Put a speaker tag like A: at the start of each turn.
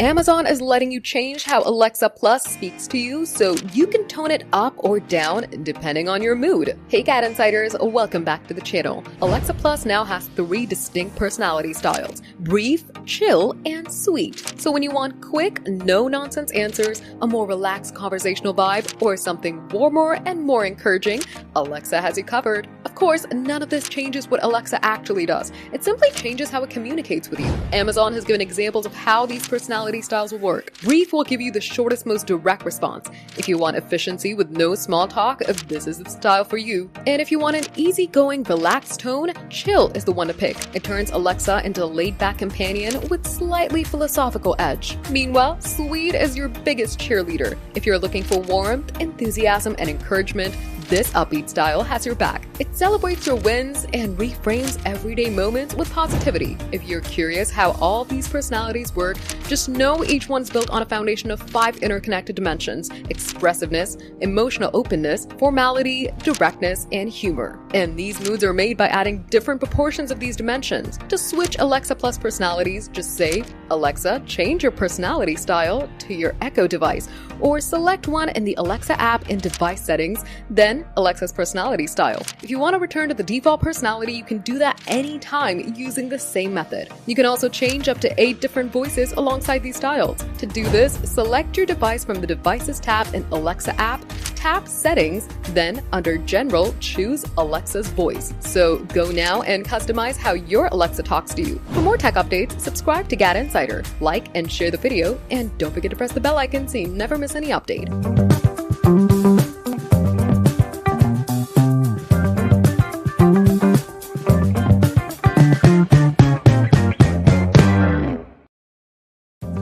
A: Amazon is letting you change how Alexa Plus speaks to you so you can tone it up or down depending on your mood. Hey GadInsiders, welcome back to the channel. Alexa Plus now has 3 distinct personality styles: brief, chill, and sweet. So when you want quick, no-nonsense answers, a more relaxed conversational vibe, or something warmer and more encouraging, Alexa has you covered. Of course, none of this changes what Alexa actually does. It simply changes how it communicates with you. Amazon has given examples of how these personality styles will work. Brief will give you the shortest, most direct response. If you want efficiency with no small talk, this is the style for you. And if you want an easygoing, relaxed tone, chill is the one to pick. It turns Alexa into a laid-back companion with slightly philosophical edge. Meanwhile, sweet is your biggest cheerleader. If you're looking for warmth, enthusiasm, and encouragement, this upbeat style has your back. It celebrates your wins and reframes everyday moments with positivity. If you're curious how all these personalities work, just know each one's built on a foundation of 5 interconnected dimensions: expressiveness, emotional openness, formality, directness, and humor. And these moods are made by adding different proportions of these dimensions. To switch Alexa Plus personalities, just say, "Alexa, change your personality style" to your Echo device, or select one in the Alexa app in device settings, then Alexa's personality style. If you want to return to the default personality, you can do that anytime using the same method. You can also change up to 8 different voices alongside these styles. To do this, select your device from the Devices tab in Alexa app, tap Settings, then under General, choose Alexa's voice. So go now and customize how your Alexa talks to you. For more tech updates, subscribe to GadInsider, like and share the video, and don't forget to press the bell icon so you never miss any update.